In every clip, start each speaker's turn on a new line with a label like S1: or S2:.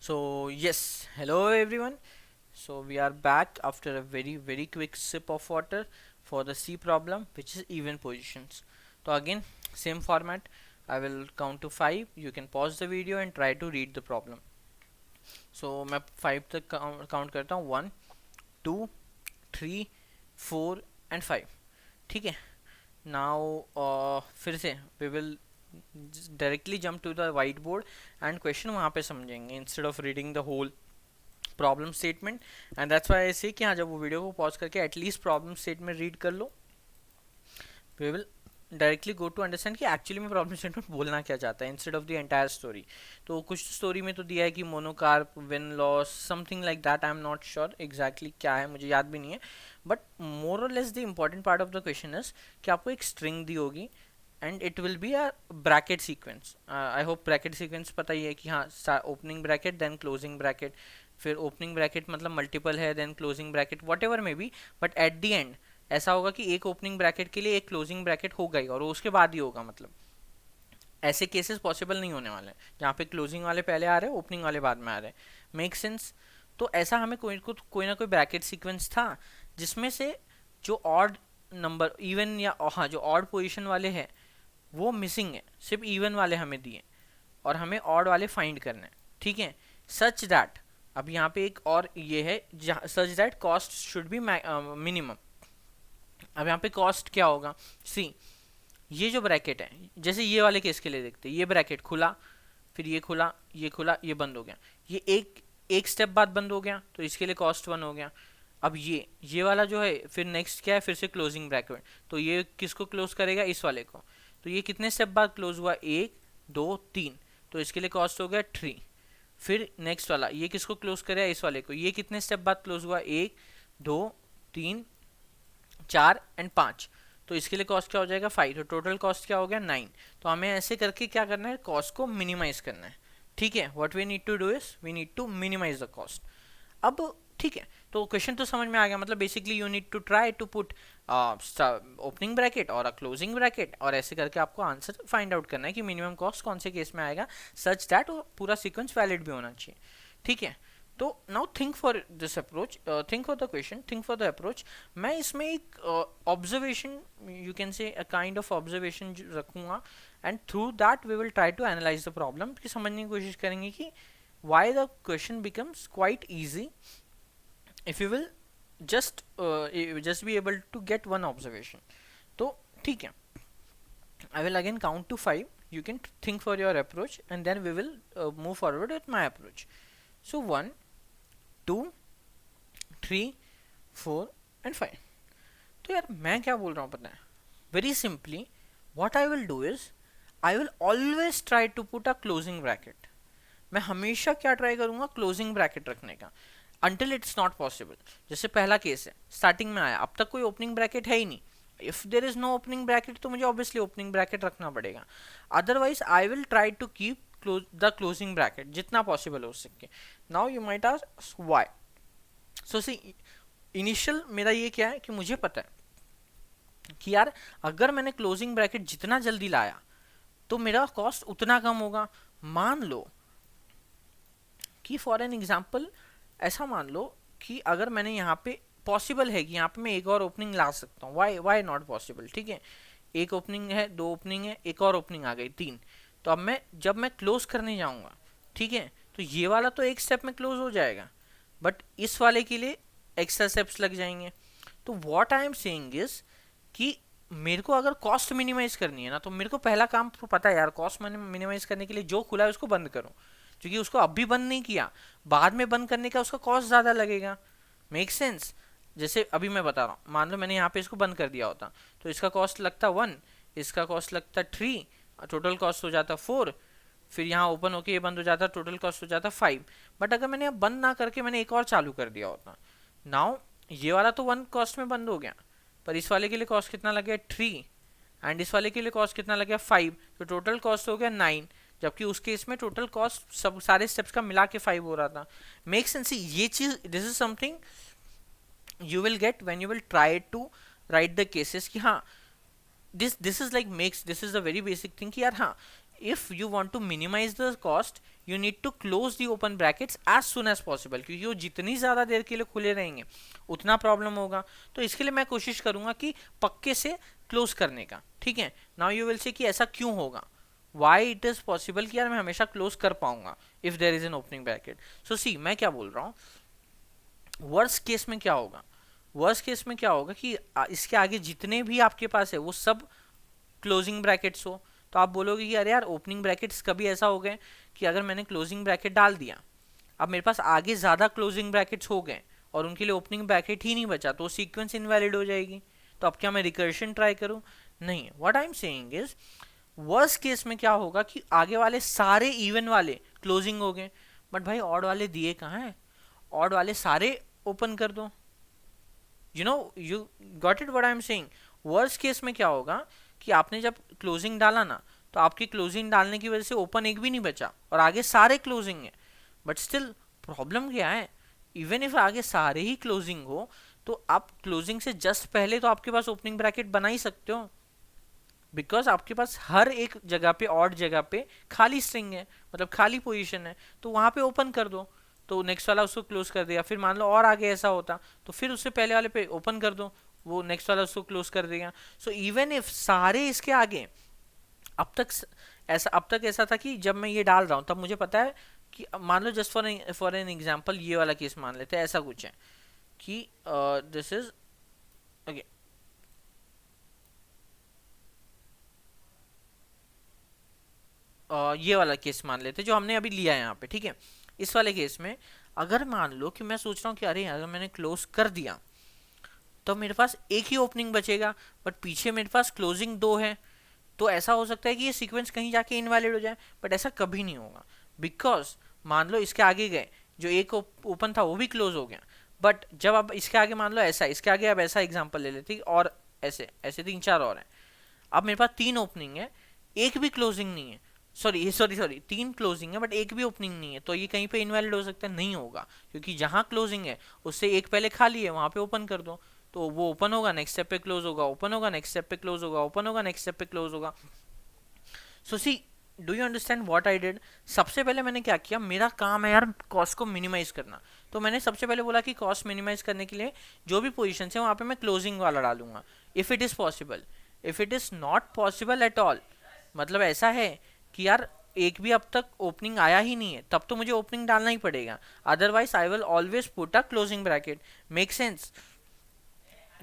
S1: So yes, hello everyone. So we are back after a very quick sip of water for the C problem, which is even positions. So again, same format. I will count to 5. You can pause the video and try to read the problem. So मैं 5 तक count करता हूँ. 1 2 3 4 and 5. ठीक है. Now फिर से we will directly jump to the white board and question वहाँ पे समझेंगे instead of reading the whole problem statement. And that's why I say कि हाँ, जब वो वीडियो को पॉज करके एटलीस्ट प्रॉब्लम स्टेटमेंट रीड कर लो, we will directly go to understand कि एक्चुअली में प्रॉब्लम स्टेटमेंट बोलना क्या चाहता है instead of the entire story. तो कुछ स्टोरी में तो दिया है कि Monocarp win loss something like that. I am not sure exactly क्या है, मुझे याद भी नहीं है. बट मोर और less the important part of the question is कि आपको एक स्ट्रिंग दी होगी and it will be a bracket sequence. I hope bracket sequence पता ही है कि हाँ, opening bracket then closing bracket, फिर ओपनिंग ब्रैकेट मतलब मल्टीपल है then closing bracket, whatever may be. But at the end ऐसा होगा कि एक ओपनिंग ब्रैकेट के लिए एक क्लोजिंग ब्रैकेट होगा ही और वो उसके बाद ही होगा. मतलब ऐसे केसेस पॉसिबल नहीं होने वाले जहाँ पे क्लोजिंग वाले पहले आ रहे हैं ओपनिंग वाले बाद में आ रहे हैं. Make sense. तो ऐसा हमें कोई ना कोई ब्रैकेट सीक्वेंस था जिसमें से जो ऑड नंबर इवन या हाँ जो ऑड पोजीशन वाले हैं वो मिसिंग है, सिर्फ इवन वाले हमें दिए और हमें ऑड वाले फाइंड करने हैं. ठीक है. सच दैट अब यहाँ पे एक और ये है, such that cost should be minimum. अब यहाँ पे कॉस्ट क्या होगा, सी ये जो ब्रैकेट है, जैसे ये वाले केस के लिए देखते हैं, ये ब्रैकेट खुला, फिर ये खुला, ये खुला, ये बंद हो गया, ये एक स्टेप बाद बंद हो गया, तो इसके लिए कॉस्ट 1 हो गया. अब ये वाला जो है फिर नेक्स्ट क्या है, फिर से क्लोजिंग ब्रैकेट, तो ये किसको क्लोज करेगा, इस वाले को. तो ये कितने स्टेप बाद क्लोज हुआ, 1 2 3, तो इसके लिए कॉस्ट हो गया 3. फिर नेक्स्ट वाला ये किसको क्लोज करेगा, इस वाले को, ये कितने स्टेप बाद क्लोज हुआ, 1 2 3 4 एंड 5, तो इसके लिए कॉस्ट क्या हो जाएगा 5. तो टोटल कॉस्ट क्या हो गया 9. तो हमें ऐसे करके क्या करना है, कॉस्ट को मिनिमाइज करना है. ठीक है. What we need to do is we need to minimize the cost. अब ठीक है, तो क्वेश्चन तो समझ में आ गया. मतलब basically you need to try to put opening bracket और अ क्लोजिंग ब्रैकेट और ऐसे करके आपको आंसर फाइंड आउट करना है कि मिनिमम कॉस्ट कौन से केस में आएगा, सच दैट पूरा सीक्वेंस वैलिड भी होना चाहिए. ठीक है. तो now think for this approach, think for the question, think for the approach. मैं इसमें एक observation, you can say a kind of observation रखूंगा and through that we will try to analyse the problem, कि समझने की कोशिश करेंगे कि why the question becomes quite easy if you will just be able to get one observation. तो ठीक है, I will again count to 5. You can think for your approach and then we will move forward with my approach. So 1 2 3 4 and 5. तो यार मैं क्या बोल रहा हूँ पता है, very simply what I will do is I will always try to put a closing bracket. मैं हमेशा क्या ट्राई करूंगा, क्लोजिंग ब्रैकेट रखने का, अंटिल इट्स नॉट पॉसिबल. जैसे पहला केस है, स्टार्टिंग में आया, अब तक कोई ओपनिंग ब्रैकेट है ही नहीं. If there is no opening bracket तो मुझे ऑब्वियसली ओपनिंग ब्रैकेट रखना पड़ेगा. Otherwise I will try to keep the closing bracket जितना पॉसिबल हो सके. Now you might ask why. So see, initial मेरा ये क्या है कि मुझे पता है कि यार अगर मैंने क्लोजिंग ब्रैकेट जितना जल्दी लाया तो मेरा कॉस्ट उतना कम होगा. मान लो कि फॉर एन एग्जाम्पल ऐसा मान लो कि अगर मैंने यहाँ पे पॉसिबल है कि यहाँ पे मैं एक और ओपनिंग ला सकता हूँ, वाई नॉट पॉसिबल. ठीक है. एक ओपनिंग है, 2 ओपनिंग है, एक और ओपनिंग आ गई 3. तो अब जब मैं क्लोज करने जाऊँगा, ठीक है, तो ये वाला तो एक स्टेप में क्लोज हो जाएगा, बट इस वाले के लिए एक्स्ट्रा स्टेप्स लग जाएंगे. तो what I am saying is कि मेरे को अगर कॉस्ट मिनिमाइज करनी है ना, तो मेरे को पहला काम तो पता है यार, कॉस्ट मिनिमाइज करने के लिए जो खुला है उसको बंद करो, क्योंकि उसको अभी बंद नहीं किया, बाद में बंद करने का उसका कॉस्ट ज़्यादा लगेगा. Make sense. जैसे अभी मैं बता रहा हूँ, मान लो मैंने यहाँ पे इसको बंद कर दिया होता तो इसका कॉस्ट लगता 1, इसका कॉस्ट लगता 3, टोटल कॉस्ट हो जाता 4, फिर यहाँ ओपन होके ये बंद हो जाता, टोटल कॉस्ट हो जाता 5. बट अगर मैंने अब बंद ना करके मैंने एक और चालू कर दिया होता, नाउ ये वाला तो 1 कॉस्ट में बंद हो गया, पर इस वाले के लिए कॉस्ट कितना लग गया 3 एंड इस वाले के लिए कॉस्ट कितना लग गया 5, तो टोटल कॉस्ट हो गया 9. जबकि उस केस में टोटल कॉस्ट सब सारे स्टेप्स का मिला के 5 हो रहा था. Make sense. ये चीज, this is something you will get when you will try to write the cases कि हाँ, this is like makes, this is a very basic thing कि यार हाँ, if you want to minimize the cost you need to close the open brackets as soon as possible, क्योंकि वो जितनी ज़्यादा देर के लिए खुले रहेंगे उतना प्रॉब्लम होगा। तो इसके लिए मैं कोशिश करूंगा कि पक्के से क्लोज करने का, ठीक है। नाउ यू विल से कि ऐसा क्यों होगा, वाई इट इज़ पॉसिबल कि यार मैं हमेशा क्लोज कर पाऊंगा if there is an opening bracket. So see मैं क्या बोल रहा हूँ, वर्स्ट केस में क्या होगा, वर्स्ट केस में क्या होगा कि इसके आगे जितने भी आपके पास है वो सब क्लोजिंग ब्रैकेट्स हो। तो आप बोलोगे कि अरे यार ओपनिंग ब्रैकेट्स कभी ऐसा हो गए कि अगर मैंने क्लोजिंग ब्रैकेट डाल दिया, अब मेरे पास आगे ज़्यादा क्लोजिंग ब्रैकेट्स हो गए और उनके लिए ओपनिंग ब्रैकेट ही नहीं बचा, तो सीक्वेंस इनवैलिड हो जाएगी। तो अब क्या मैं रिकर्शन ट्राई करूँ? नहीं। What I am saying is worst case में क्या होगा कि आगे वाले सारे इवन वाले क्लोजिंग हो गए, बट भाई ऑड वाले दिए कहाँ हैं, ऑड वाले सारे ओपन कर दो। You got it what I am saying. Worst case में क्या होगा कि आपने जब क्लोजिंग डाला ना, तो आपकी क्लोजिंग डालने की वजह से ओपन एक भी नहीं बचा और आगे सारे क्लोजिंग है। बट स्टिल प्रॉब्लम क्या है, इवन इफ आगे सारे ही क्लोजिंग हो तो आप क्लोजिंग से जस्ट पहले तो आपके पास ओपनिंग ब्रैकेट बना ही सकते हो, बिकॉज आपके पास हर एक जगह पे ऑड जगह पे खाली स्ट्रिंग है, मतलब खाली पोजीशन है, तो वहां पे ओपन कर दो। तो नेक्स्ट वाला उसको क्लोज कर दिया, फिर मान लो और आगे ऐसा होता तो फिर उससे पहले वाले पे ओपन कर दो, वो नेक्स्ट वाला उसको क्लोज कर देगा। सो इवन इफ सारे इसके आगे अब तक ऐसा था कि जब मैं ये डाल रहा हूँ तब मुझे पता है कि मान लो जस्ट फॉर एन एग्जांपल ये वाला केस मान लेते हैं, ऐसा कुछ है कि दिस इज ओके, ये वाला केस मान लेते हैं जो हमने अभी लिया है यहाँ पे, ठीक है। इस वाले केस में अगर मान लो कि मैं सोच रहा हूँ कि अरे अगर मैंने क्लोज कर दिया तो मेरे पास एक ही ओपनिंग बचेगा, बट पीछे मेरे पास क्लोजिंग दो है, तो ऐसा हो सकता है कि ये सीक्वेंस कहीं जाके इनवैलिड हो जाए। बट ऐसा कभी नहीं होगा, बिकॉज मान लो इसके आगे गए, जो एक ओपन था वो भी क्लोज हो गया, बट जब अब इसके आगे मान लो ऐसा, इसके आगे अब ऐसा एग्जाम्पल ले लेते और ऐसे ऐसे 3 4 और हैं, अब मेरे पास 3 ओपनिंग है, एक भी क्लोजिंग नहीं है, सॉरी 3 क्लोजिंग है बट एक भी ओपनिंग नहीं है, तो ये कहीं पे इनवैलिड हो सकता है? नहीं होगा, क्योंकि जहां क्लोजिंग है उससे एक पहले खाली है, वहां पे ओपन कर दो, तो वो ओपन होगा, नेक्स्ट स्टेप पे क्लोज होगा, ओपन होगा, नेक्स्ट स्टेप पे क्लोज होगा, ओपन होगा, नेक्स्ट स्टेप पे क्लोज होगा। So see, do you understand what I did? सबसे पहले मैंने क्या किया, मेरा काम है यार कॉस्ट को मिनिमाइज करना, तो मैंने सबसे पहले बोला कि कॉस्ट मिनिमाइज करने के लिए जो भी पोजीशन है वहां पे मैं क्लोजिंग वाला डालूंगा, if it is possible. If it is not possible at all, मतलब ऐसा है कि यार एक भी अब तक ओपनिंग आया ही नहीं है, तब तो मुझे ओपनिंग डालना ही पड़ेगा, otherwise I will always put a closing bracket. Make sense?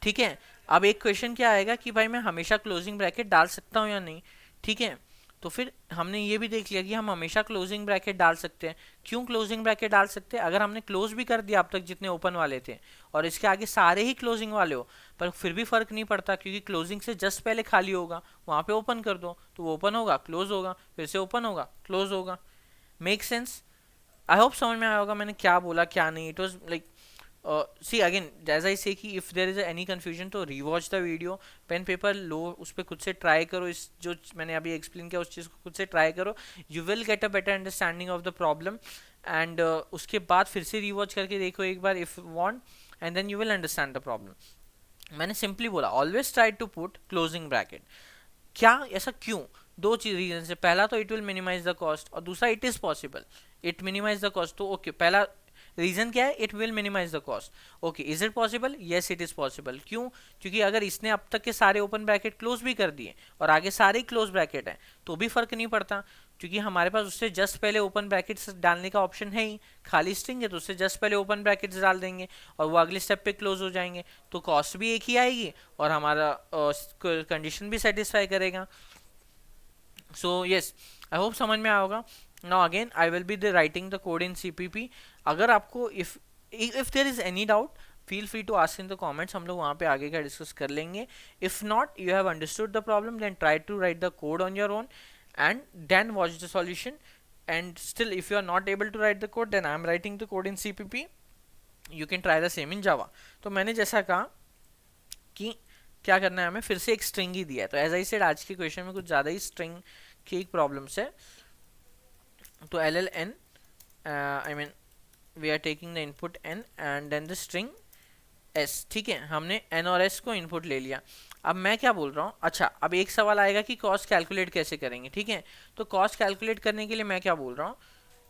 S1: ठीक है। अब एक क्वेश्चन क्या आएगा कि भाई मैं हमेशा क्लोजिंग ब्रैकेट डाल सकता हूँ या नहीं, ठीक है। तो फिर हमने ये भी देख लिया कि हम हमेशा क्लोजिंग ब्रैकेट डाल सकते हैं। क्यों क्लोजिंग ब्रैकेट डाल सकते हैं? अगर हमने क्लोज भी कर दिया अब तक जितने ओपन वाले थे और इसके आगे सारे ही क्लोजिंग वाले हो, पर फिर भी फर्क नहीं पड़ता, क्योंकि क्लोजिंग से जस्ट पहले खाली होगा, वहां पे ओपन कर दो, तो वो ओपन होगा, क्लोज होगा, फिर से ओपन होगा, क्लोज होगा। Make sense? आई होप समझ में आया होगा मैंने क्या बोला क्या नहीं। It was like see again as I say कि if there is any confusion तो rewatch the video, pen paper लो, उस पर खुद से ट्राई करो, इस जो मैंने अभी एक्सप्लेन किया उस चीज़ को खुद से ट्राई करो, you will get a better understanding of the problem. And उसके बाद फिर से रीवॉच करके देखो एक बार if want, and then you will understand the problem. मैंने सिंपली बोला always try to put closing bracket. क्या ऐसा क्यों? दो चीज रीजन से, पहला तो it will minimise the cost और दूसरा it is possible, it minimise the cost. तो ओके, पहला रीजन क्या है? It will minimise the cost. Okay, is it possible? Yes it is possible. क्यों? क्योंकि अगर इसने अब तक के सारे ओपन ब्रैकेट क्लोज भी कर दिए और आगे सारे क्लोज ब्रैकेट हैं तो भी फर्क नहीं पड़ता, क्योंकि हमारे पास उससे जस्ट पहले ओपन ब्रैकेट्स डालने का ऑप्शन है ही, खाली स्ट्रिंग है तो उससे जस्ट पहले ओपन ब्रैकेट्स डाल देंगे और वो अगले स्टेप पे क्लोज हो जाएंगे, तो कॉस्ट भी एक ही आएगी और हमारा कंडीशन भी सेटिस्फाई करेगा। सो यस, आई होप समझ में आया होगा। Now again I will be the writing the code in CPP. अगर आपको if there is any doubt feel free to ask in the comments, हम लोग वहाँ पे आगे का डिस्कस कर लेंगे। If not you have understood the problem then try to write the code on your own and then watch the solution, and still if you are not able to write the code then I am writing the code in CPP, you can try the same in Java। तो मैंने जैसा कहा कि क्या करना है, हमें फिर से एक स्ट्रिंग ही दिया है, तो एज आई सेड आज के क्वेश्चन में कुछ ज़्यादा ही स्ट्रिंग की एक प्रॉब्लम्स है। तो LLN I mean we are taking the input n and then the string s, ठीक है। हमने n और s को इनपुट ले लिया। अब मैं क्या बोल रहा हूँ, अच्छा अब एक सवाल आएगा कि कॉस्ट कैलकुलेट कैसे करेंगे, ठीक है। तो कॉस्ट कैलकुलेट करने के लिए मैं क्या बोल रहा हूँ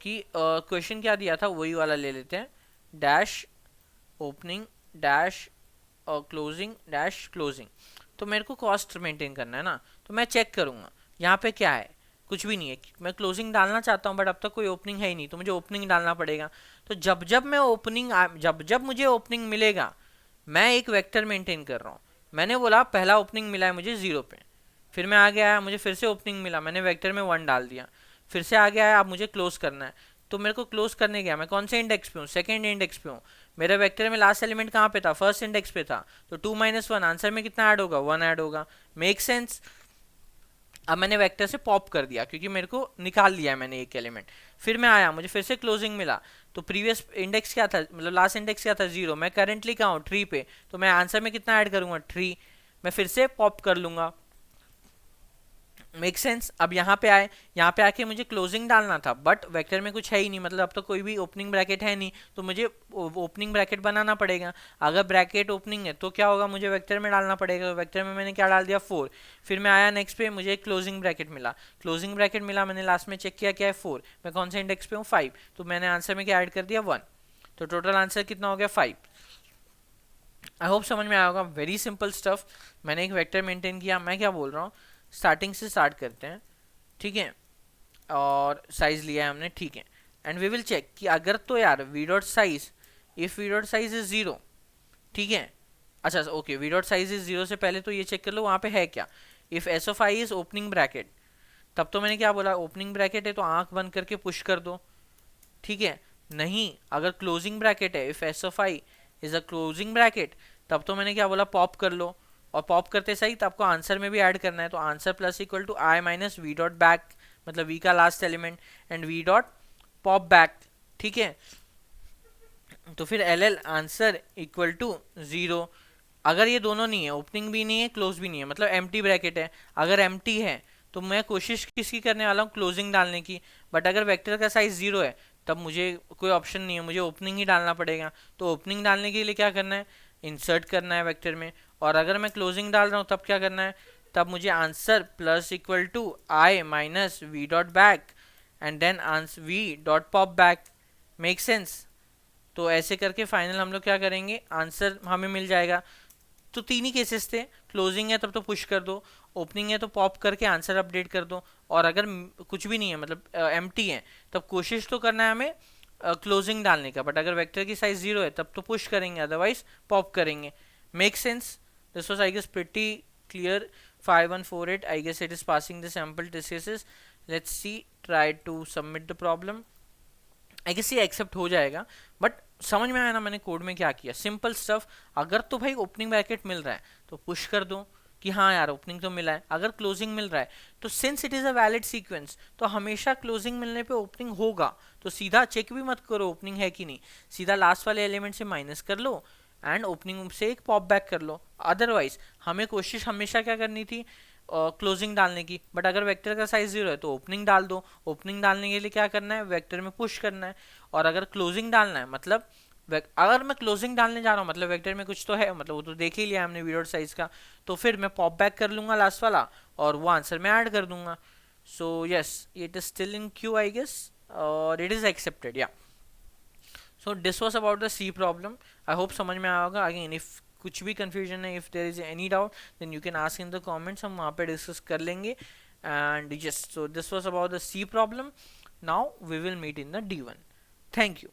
S1: कि क्वेश्चन क्या दिया था वही वाला ले लेते हैं, dash opening dash closing dash closing. तो मेरे को कॉस्ट मेंटेन करना है ना, तो मैं चेक करूंगा यहाँ पे क्या है, कुछ भी नहीं है। मैं क्लोजिंग डालना चाहता हूँ बट अब तक कोई ओपनिंग है ही नहीं, तो मुझे ओपनिंग डालना पड़ेगा। तो जब जब मैं ओपनिंग जब जब मुझे ओपनिंग मिलेगा, मैं एक वेक्टर मेंटेन कर रहा हूँ। मैंने बोला पहला ओपनिंग मिला है मुझे 0 पे, फिर मैं आगे आया, मुझे फिर से ओपनिंग मिला, मैंने वेक्टर में 1 डाल दिया, फिर से आगे आया, अब मुझे क्लोज करना है। तो मेरे को क्लोज करने गया, मैं कौन से इंडेक्स पे हूँ, सेकंड इंडेक्स पे हूँ। मेरे वेक्टर में लास्ट एलिमेंट कहाँ पे था, फर्स्ट इंडेक्स पे था। तो 2 - 1 आंसर में कितना ऐड होगा, 1 ऐड होगा। Make sense. अब मैंने वेक्टर से पॉप कर दिया क्योंकि मेरे को निकाल लिया है मैंने एक एलिमेंट। फिर मैं आया, मुझे फिर से क्लोजिंग मिला। तो प्रीवियस इंडेक्स क्या था, मतलब लास्ट इंडेक्स क्या था, 0। मैं करेंटली कहाँ हूँ, 3 पे। तो मैं आंसर में कितना ऐड करूंगा, 3। मैं फिर से पॉप कर लूंगा। Make sense. अब यहाँ पे आए, यहाँ पे आके मुझे क्लोजिंग डालना था बट वेक्टर में कुछ है ही नहीं, मतलब अब तो कोई भी ओपनिंग ब्रैकेट है नहीं, तो मुझे ओपनिंग ब्रैकेट बनाना पड़ेगा। अगर ब्रैकेट ओपनिंग है तो क्या होगा, मुझे वेक्टर में डालना पड़ेगा। वेक्टर में मैंने क्या डाल दिया, 4। फिर मैं आया नेक्स्ट पे, मुझे एक क्लोजिंग ब्रैकेट मिला। क्लोजिंग ब्रैकेट मिला, मैंने लास्ट में चेक किया क्या है, 4। मैं कौन से इंडेक्स पे हूँ, 5। तो मैंने आंसर में क्या ऐड कर दिया, 1। तो टोटल आंसर कितना हो गया, 5। आई होप समझ में आया होगा, वेरी सिंपल स्टफ। मैंने एक वेक्टर मेंटेन किया। मैं क्या बोल रहा हूँ, स्टार्टिंग से स्टार्ट करते हैं, ठीक है। और साइज लिया है हमने, ठीक है। एंड वी विल चेक कि अगर तो यार V dot size, if V dot size is 0, ठीक है। अच्छा okay, V dot size is 0 से पहले तो ये चेक कर लो वहाँ पे है क्या। If S of I is opening bracket, तब तो मैंने क्या बोला, ओपनिंग ब्रैकेट है तो आंख बंद करके पुश कर दो, ठीक है। नहीं, अगर क्लोजिंग ब्रैकेट है, if S of I is a closing bracket, तब तो मैंने क्या बोला, पॉप कर लो। और पॉप करते सही तो आपको आंसर में भी ऐड करना है, तो answer plus equal to i minus v dot back, मतलब वी का last element and v dot pop back, ठीक है। तो फिर L L answer equal to 0। अगर ये दोनों नहीं है, ओपनिंग भी नहीं है क्लोज भी नहीं है, मतलब एम्प्टी ब्रैकेट है। अगर एम्प्टी है तो मैं कोशिश किसकी करने वाला हूँ, क्लोजिंग डालने की। बट अगर वेक्टर का साइज 0 है तब मुझे कोई ऑप्शन नहीं है, मुझे ओपनिंग ही डालना पड़ेगा। तो ओपनिंग डालने के लिए क्या करना है, इंसर्ट करना है वेक्टर में। और अगर मैं क्लोजिंग डाल रहा हूँ तब क्या करना है, तब मुझे answer plus equal to i minus v dot back and then answer v dot pop back. Make sense. तो ऐसे करके फाइनल हम लोग क्या करेंगे, आंसर हमें मिल जाएगा। तो 3 ही केसेस थे, क्लोजिंग है तब तो पुश कर दो, ओपनिंग है तो पॉप करके आंसर अपडेट कर दो, और अगर कुछ भी नहीं है, मतलब एम्प्टी है, तब कोशिश तो करना है हमें क्लोजिंग डालने का। बट अगर वेक्टर की साइज 0 है तब तो पुश करेंगे, अदरवाइज पॉप करेंगे। Make sense. This was I guess pretty clear. 5148, I guess it is passing the sample test cases. Let's see, try to submit the problem. I guess ये accept हो जाएगा। But समझ में आया ना मैंने कोड में क्या किया, सिंपल स्टफ। अगर तो भाई ओपनिंग ब्रैकेट मिल रहा है तो पुश कर दो कि हाँ यार ओपनिंग तो मिला है। अगर क्लोजिंग मिल रहा है तो since it is a valid sequence, तो हमेशा क्लोजिंग मिलने पे ओपनिंग होगा। तो सीधा चेक भी मत करो ओपनिंग है कि नहीं, सीधा लास्ट वाले एलिमेंट से माइनस कर लो एंड ओपनिंग से एक पॉप बैक कर लो। अदरवाइज हमें कोशिश हमेशा क्या करनी थी, क्लोजिंग डालने की। बट अगर वेक्टर का साइज 0 है तो ओपनिंग डाल दो। ओपनिंग डालने के लिए क्या करना है, वेक्टर में पुश करना है। और अगर क्लोजिंग डालना है, मतलब अगर मैं क्लोजिंग डालने जा रहा हूँ मतलब वेक्टर में कुछ तो है, मतलब वो तो देख ही लिया हमने वी डॉट साइज का, तो फिर मैं पॉप बैक कर लूंगा लास्ट वाला और वो आंसर में ऐड कर दूंगा। So yes, it is still in queue I guess, और it is accepted yeah. So this was about the C problem. I hope समझ में आया होगा। अगेन इफ कुछ भी कंफ्यूजन है, if there is any doubt, then you can ask in the comments, हम वहाँ पे डिस्कस कर लेंगे। And yes, so this was about the C problem. Now we will meet in the D1. Thank you.